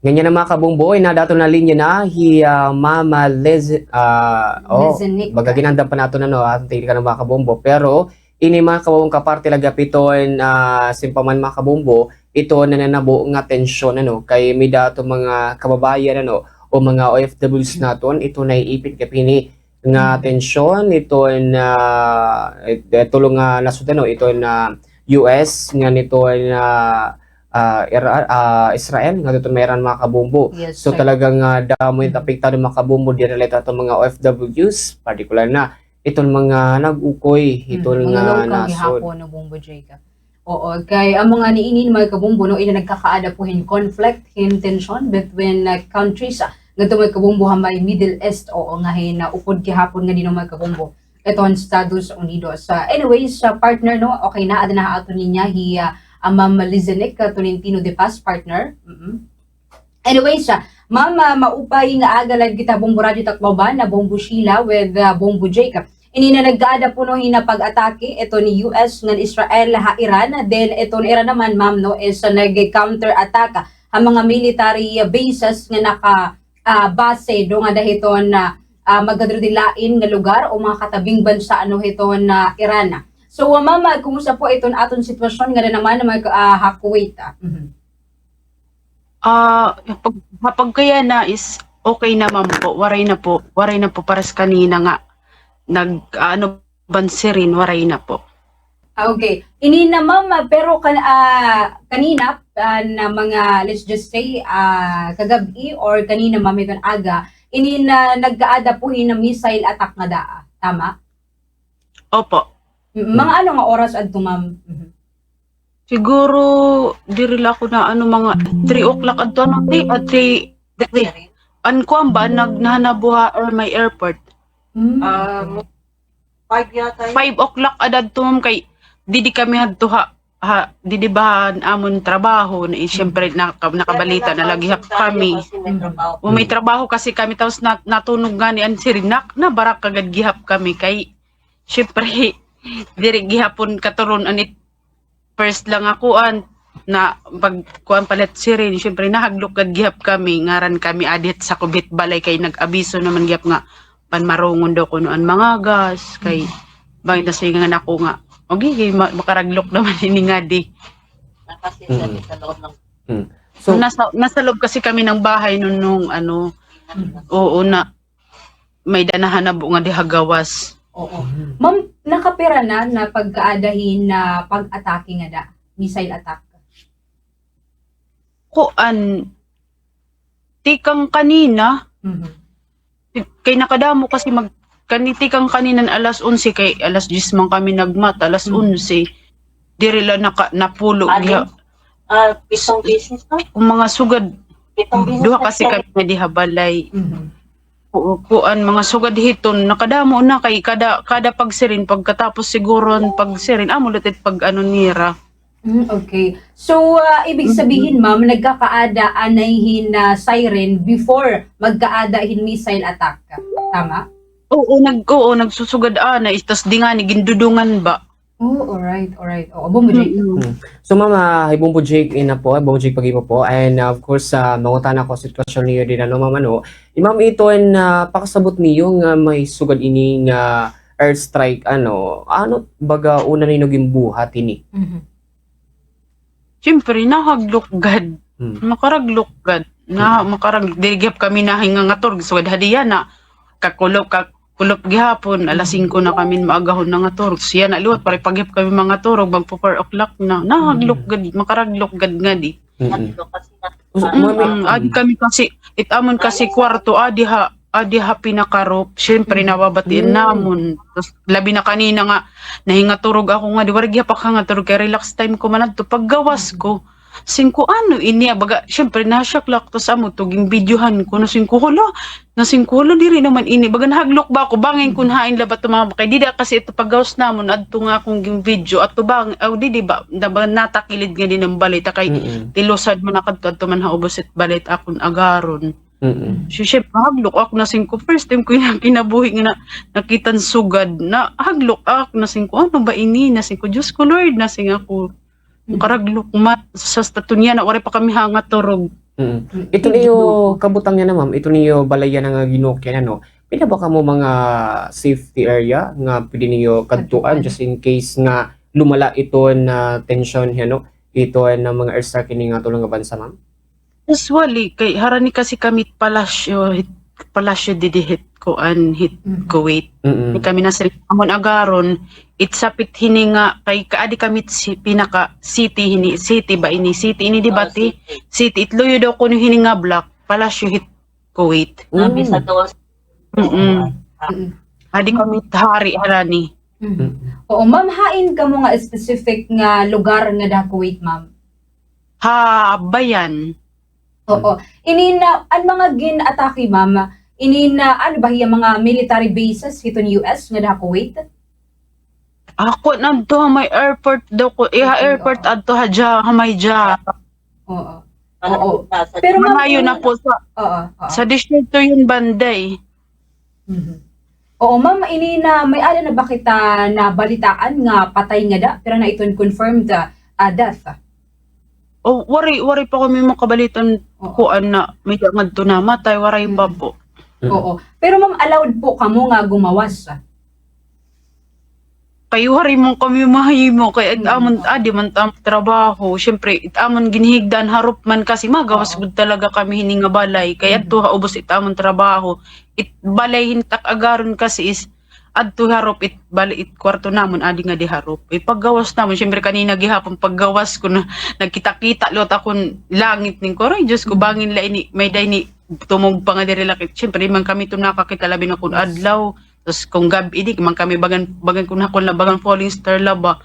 Ganyan na mga kabungboy na dato na linya na Mama Lezenik. baga ginandam pa nato na no atong tingin ka ng mga kabumbo pero ini mga kabumbo kaparte laga piton simpaman mga kabumbo ito na nanabo nga tensyon ano kay may dato mga kababayan ano o mga OFWs naton ito na iipit kapini nga tensyon ito na tulong nga nasudano ito na US nga nito na Israel nga dito mayroon mga kabumbo. Yes, So sir. talagang damo yung apektado mga kabumbo di relate ato mga OFWs particular na itong mga nag-ukoy itong mga local nasod. gihapon na Bumbo Jacob. Oo, kay ang mga niinin mga kabumbo no ina nagkakaada po hin conflict, hin tension between countries ngadto mga kabumbo ha may Middle East o nga hin upod gihapon nga dino mga kabumbo. Ito ang Estados Unidos. Anyways, partner no, okay na ada na ato niya Ma'am Lezenik Tolentino de Paz partner. Anyways, Ma'am, maupay nga agalan kita Bombo Radio Tacloban na Bombo Sheila with Bombo Jacob. Ini na naggaada po no hinapag-atake ito ni US ng Israel ha Iran. Then ito ni Iran naman ma'am no is nag-counter attack ang mga military bases nga naka base do nga dahiton na magadrodilain nga lugar o mga katabing bansa ano hiton na Iran. So, mama, kumusta po itong aton sitwasyon nga na naman na mag-Kuwait? Kapag kaya na is okay naman po, waray na po paras kanina nga bansirin, waray na po. Okay. Ini na ma'am, pero kanina na mga, let's just say, kagabi or kanina ma'am itong aga, ini na nag-aada po na missile attack nga daa. Tama? Opo. Mga ano nga oras adto ma'am? Siguro dirila ko na mga 3 o'clock adto at 3 an ko ba naghanabuha or may airport. 5 yata. 5 o'clock adto ma'am kay didi kami adto didi ba amon trabaho na syempre nakabalita na lagi kami. May trabaho kasi kami tapos natunog nga ni Ansirinak na barak kagad gihap kami kay syempre diri gihapon katuron anit first lang akuan na pagkuan palit sirin syempre nahaglok gad gihap kami ngaran kami adit sa kubit balay kay nag-abiso naman gihap nga panmarungon daw kuno an mga gas kay bangit na singan ako nga okay makaraglok naman ini nga di. Kasi sa loob ng So nasa loob kasi kami ng bahay nung oo na may danahan na bu nga di hagawas. Oo. Ma'am, nakapira na pagkaadahin na pag-atake nga da, missile attack. Kuan tikang kanina kay nakadamo kasi tikang kaninan alas 11 kay alas 10 man kami nagmat alas 11 diri la napulo diha pisong business no? mga sugad Pitong business duha kasi kami nga diha balay. Kuan mga sugad hiton nakadamo na kay kada pagsirin pagkatapos siguro pagsirin amo lutit pag nira. Okay. So ibig sabihin ma'am nagkakaada anayhin na siren before magkaadahin missile attack. Tama? Oo nagsusugad na istas di nga ni gindudungan ba. Oh, alright. Oo, Bombo Jake. So mama, Bombo Jake ina po, Bombo Jake pag po and of course mangutan ako sitwasyon niyo din mama no. Imam ito na pakasabot niyo nga may sugad ini nga airstrike ano baga una ni naging buhat ini. Siyempre nahaglok gad. Makaraglok gad. Dirigap kami na hinga nga turg sugad hadiya na kulop gihapon alas 5 na kami maagahon na nga turog siya na luwat pare pagyap kami mga turog magpo 4 o'clock na nahaglok gad makaraglok gad nga di adi kami kasi itamon kasi kwarto adi ha pinakarop syempre nababatiin namon tapos labi na kanina nga nahinga turog ako nga di wala gihap ka nga turog kay relax time ko man adto paggawas ko singko ini baga syempre nasyaklak to sa mo tuging videohan ko na singko diri naman ini baga nahaglok ba ako bangin kun hain labat to mga kay dida kasi ito paggawas namon adto nga akong ging video at bang di ba natakilid nga din ng balit kay tilosad man akadto man haubos it balit akon agaron. Syempre haglok ako na singko first time ko kinabuhi nga nakitan sugad na haglok ako na singko ano ba ini na singko Diyos ko Lord na sing ako karaglok mat sa statunya na wala pa kami hanga turog Ito niyo kabutang niya na ma'am, ito niyo balaya na nga ginokyan ano. Pila ba kamo mga safety area nga pwede niyo kadtuan Kadtuan. just in case nga lumala ito na tension ano, ito na mga airstrike kini nga tulong nga bansa ma'am. Usually, kay harani kasi kami palasyo didihit ko an hit Kuwait. Mm. Kami na sa amon agaron, itsapit hini nga kay kaadi kami si pinaka city ba ini city ini di bati city itluyo daw kuno hini nga block palasyo hit Kuwait. Nabi sa doon. Adi kami hari harani. Oo, ma'am, hain ka mo nga specific nga lugar nga da Kuwait, ma'am. Ha bayan. Oo. Ini na ang mga gin-atake, ma'am. Ini na ano ba yung mga military bases hito ni US nga da Kuwait? Ako nadto may airport daw ko airport adto ha may ja. Oo. Oo. Pero ma'am, Malayo na po sa Oo. sa district yun banday. Oo, ma'am, ini na may ala na ba kita na balitaan nga patay nga da pero na iton confirmed death. O wari pa kami makabalitan kuan na may ngadto na matay waray pa po. Oo. Pero ma'am, allowed po kamo nga gumawas. Kay wari mo kami mahimo kay amon adi man tam trabaho. Syempre itamon ginhigdan harop man kasi magawas gud talaga kami hini nga balay kay adto ha ubos itamon trabaho. It balay hintak agaron kasi is adto harop it bali it kwarto namon adi nga di harop. Paggawas namon syempre kanina gihapon paggawas ko na nagkita-kita lot akon langit ning koray Diyos ko bangin la ini may day ni tumog pa nga diri lakit. Syempre man kami to nakakita labi na kun adlaw. Tapos kung gabi di man kami bagan kun hakon la bagan falling star laba.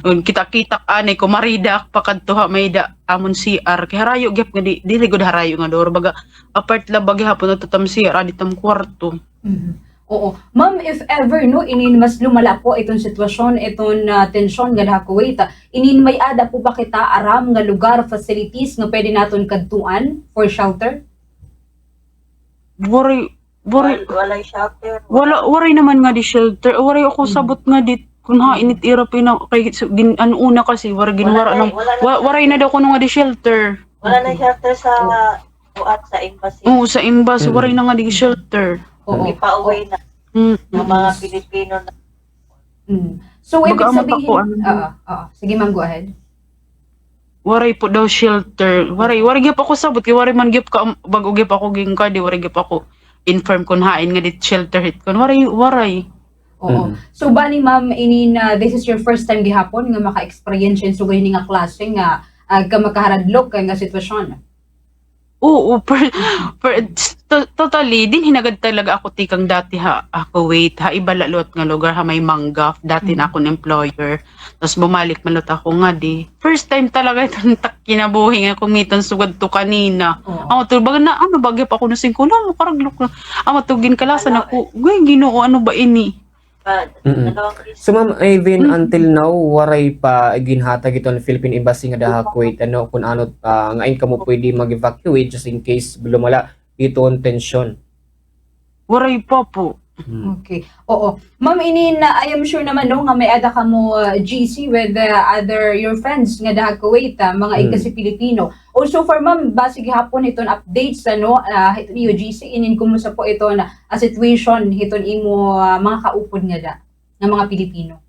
Kita-kita anay ko marida pakadto ha may da amon CR kay harayo gyap nga di gud harayo nga dor baga apart laba gihapon na tam CR adi tam kwarto. Oo. Ma'am, if ever, no, inin mas lumala po itong sitwasyon, itong tensyon nga da Kuwait, inin may ada po ba kita aram nga lugar, facilities nga pwede naton kadtuan for shelter? Wari Walay shelter. waray naman nga di shelter. Waray ako sabot nga dit kun ha init ira pina kay ano una kasi wari ginwara nang waray na daw kuno nga di shelter. Wala na shelter sa buat sa embassy. Oo sa embassy waray na nga di shelter. Oo. Ipa-uwi na Mm. ng mga Pilipino na. So, ibig Mag-aamot sabihin, ako, ano? sige ma'am, go ahead. Waray po daw shelter. Waray gyap ako sabot kay waray man gyap ka bago gyap ako ging ka di waray gyap ako inform kun hain nga dit shelter hit kun waray. Oo. So, bani ma'am, inin this is your first time gihapon nga maka-experience so ganyan nga klase nga ka makaharadlok nga sitwasyon. Oo, totally din hinagad talaga ako tikang dati ha ako wait ha ibalalot nga lugar ha may manggaf dati na akong employer tapos bumalik malot ako nga di first time talaga itong kinabuhi nga kumitan sugad to kanina ako to baga na ano bagay pa ako na singkula mo karaglok na ako to ginkalasan ako gay Ginoo ano ba ini Dalawang So ma'am, even until now waray pa ginhatag ito ng Philippine Embassy nga daha Kuwait ano kung ano ngayon kamo pwede mag-evacuate just in case lumala ito ang tension. waray pa po. Okay. Oo. Ma'am, inin I am sure naman no nga may ada ka mo GC with other your friends nga da Kuwait, mga ikasi Pilipino. Also for ma'am, base gihapon iton updates ano iton iyo GC inin kumusta po ito na situation hiton imo mga kaupod nga da nga mga Pilipino.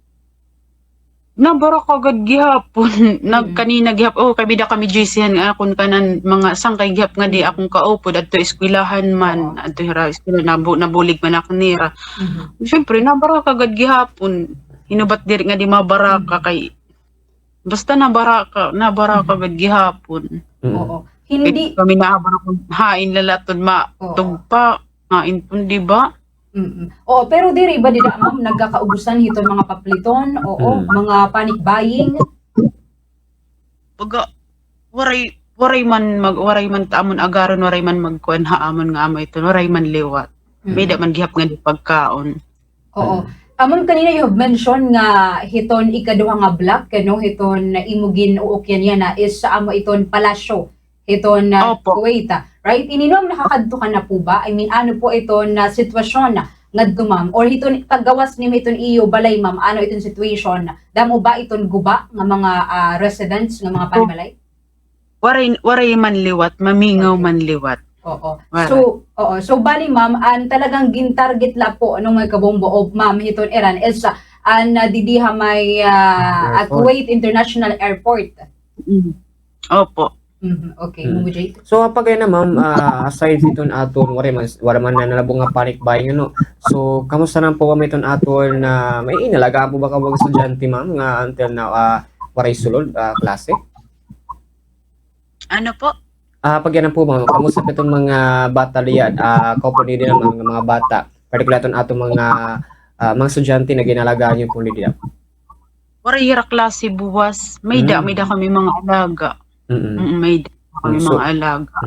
Nabara kagad gihapon nagkanina gihap kay bida kami GC-han nga akon kanan mga sangkay gihap nga di akong kaupod adto eskwelahan man adto hira eskwela nabulig man ako nira. Siyempre nabara kagad gihapon hinubat diri nga di mabaraka kay basta nabara kagad gihapon. Oo. Hindi Kami naabara kung hain lalatod tugpa hain pun di ba? Oo, pero diri ba dira ma'am nagkakaubusan hiton mga papliton, mga panic buying. Baga waray man taamon agaron waray man magkuan haamon nga amo ito waray man liwat. May da man gihap nga di pagkaon. Oo. Amon kanina you have mentioned nga hiton ikaduha nga block no hiton imo ginuokyan yana is sa amo iton palasyo hiton Opo. Kuwait. Right? Ininom nakakadto ka na po ba? I mean ano po iton na sitwasyon ngadto ma'am or hiton paggawas nimo iton iyo balay ma'am ano iton situation damo ba iton guba nga mga residents nga mga panimalay? waray man liwat, mamingaw Okay. man liwat. Oo. Alright. So bali ma'am, an talagang gintarget la po nung may kabombo o ma'am hiton Iran is an didiha may Airport. Kuwait International Airport. Opo. Okay, Mm. mo Jay. So kapag na ma'am, aside iton aton wala man na nalabong nga panic buying ano. So kamusta na po kami iton aton na may inalagaan po ba ka mga estudyante ma'am nga until na waray sulod klase? Ano po? Pag yan po ma'am, kamusta po itong mga bata liyan, company din ng mga bata, particular itong atong mga estudyante na ginalagaan niyo po liyan. Waray hira klase buwas. May da kami mga alaga. Mm-mm. May da kami So, mga alaga.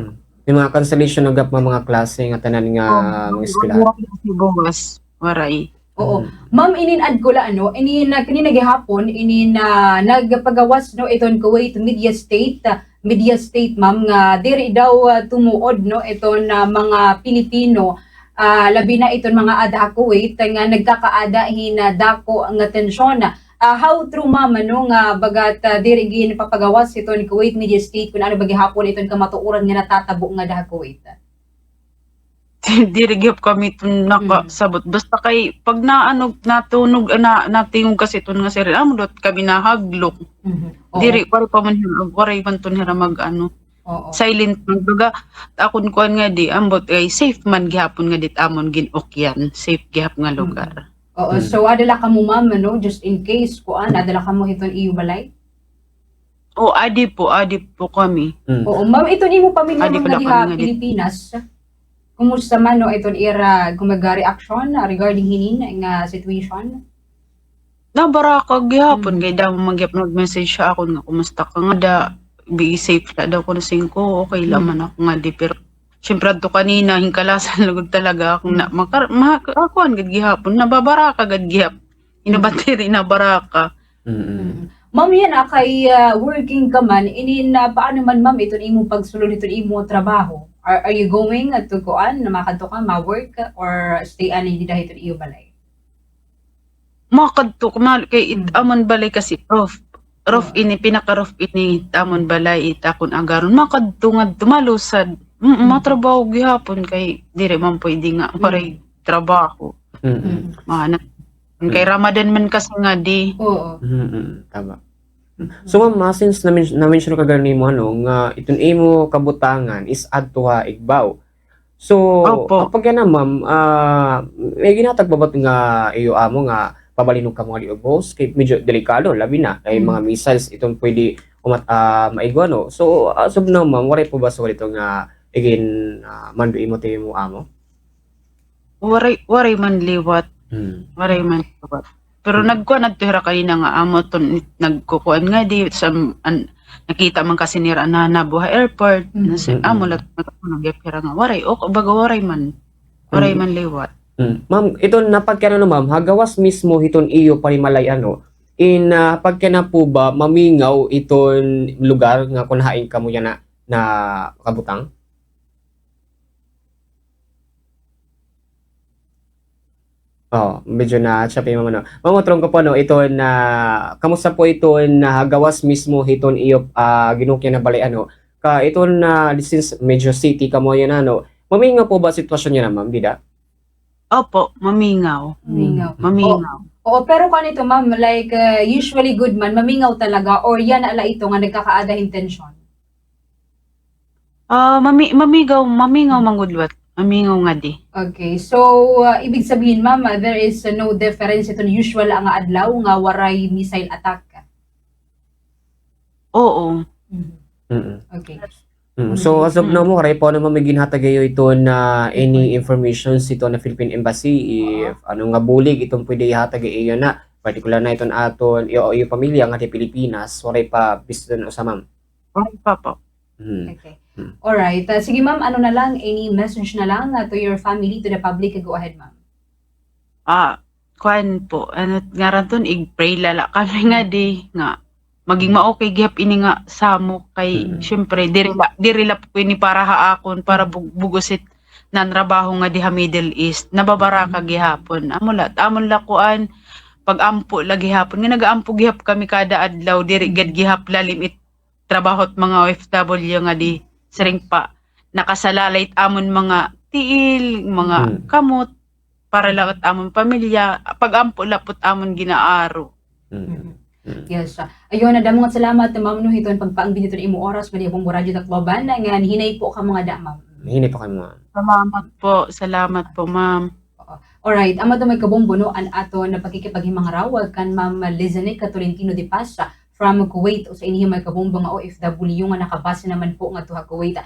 Yung mga cancellation ng mga klase nga tanan nga mga eskwelahan. Waray klase buwas. Waray. Oo. Ma'am, inin-add ko la ano, kanina gihapon, nagpagawas no iton Kuwait Media State ma'am nga diri daw tumuod no iton mga Pilipino labi na iton mga ada Kuwait nga nagkakaada hinadako ang atensyon. How true ma'am ano nga bagat diri gin papagawas iton Kuwait Media State kun ano ba gihapon iton kamatuoran nga natatabo nga da Kuwait. Dirigip kami itong nakasabot. Basta kay, pag natunog, natingog kasi ito nga sir, dot kami nahaglok. Oo. Diri, waray man ito nila Oo. silent man. Baga, akon kuan nga di, ambot kay safe man gihapon nga dit amon ginokyan. Safe gihap nga lugar. Oo, so adala ka mo ma'am ano, just in case kuan adala ka mo iton iyo balay. O, adi po kami. Oo, ma'am ito ni mo pamilya Adi mga pala diha kami nga Pilipinas. Kumusta man no iton era reaction regarding hinin nga situation? Nabaraka gihapon, kay daw mag-message siya ako nga, kumusta ka nga da, be safe na daw ko na singko, okay laman ako nga di, pero syempre to kanina, hingkalasan lagod talaga akong makakuan gad gihapon, nababaraka gad gihap, inabatiri na baraka. Ma'am yan kay working ka man, paano man ma'am iton imo pagsulod iton imo trabaho? Are you going to kuan na makadto ka ma-work or stay ani di dahil iton iyo balay? Makadto kay amon balay kasi rough ini pinaka-rough ini amon balay itakon agaron makadto nga tumalusad matrabaho gihapon kay dire man pwede nga paray trabaho. Mana kay Ramadan man kasi nga di. Oo. Tama. So ma'am, since na-mention ka gani mo ano nga iton imo kabutangan is adto ha Igbaw. So Opo. kapag yan na ma'am, may ginatag ba ba nga iyo amo nga pabalinog ka mga liubos kay medyo delikado labi na kay mga missiles itong pwede maigo no. So as of now ma'am, waray po ba so dito nga again mando imo tayo mo amo? Waray man liwat. Waray man liwat. Pero nagkuan at tira kanina nga amo to nagkukuan nga di sa nakita man kasi nira na nabuha airport nasa amo lat nagapira nga waray o baga waray man liwat. Ma'am, iton napagkana no ma'am, hagawas mismo hiton iyo parimalay ano. Pagkana po ba mamingaw iton lugar nga kunhain kamo yan na kabutang? Medyo na siya pa yung ano. Mamotrong ko po no, ito na kamusta po ito na gawas mismo hiton iyo ginukya na balay ano. Ito na since medyo city kamo yan ano. Mamingaw po ba sitwasyon niya na ma'am, Dida? Opo, mamingaw. Mamingaw. Oo, pero kanito ma'am, like usually good man, mamingaw talaga or yan ala ito nga nagkakaada intention? Mamingaw manggudwat. Mamingaw nga di. Okay, so ibig sabihin ma'am, there is no difference ito usual nga adlaw nga waray missile attack. Oo. Okay. So as of now mo, karay po naman may ginhatagayo ito na any information ito na Philippine Embassy if ano nga bulig itong pwede ihatagayo na particular na iton aton iyo pamilya nga ti Pilipinas waray pa biston sa ma'am. Waray pa po. Okay. Alright. Sige ma'am, ano na lang, any message na lang to your family, to the public? Go ahead ma'am. Kuan po, ano nga ranton ig-pray lala kami nga di nga maging ma-okay gihap ini nga samo kay syempre diri la po ini para haakon para bugusit nan trabaho nga diha Middle East nababaraka gihapon amon la kuan pag ampo lagi hapon nga nagaampo gihap kami kada adlaw diri gad gihap lalim trabahot mga OFW nga di siring pa nakasalalay amon mga tiil, mga kamot para lawat amon pamilya, pag-ampo lapot amon ginaaro. Yes. Ayun, nadamangat salamat na ma'am no hiton pagpaangbin dito imo oras pwede akong radyo Tacloban nga hinay po ka mga da ma'am. Hini pa kayo mga. Salamat po ma'am. Alright, ama to may kabombo no an ato na pagkikipaghimangarawag kan ma'am Lizane Tolentino de Paz from Kuwait o sa inyo may kabombo nga OFW nga nakabase naman po nga tuha Kuwait.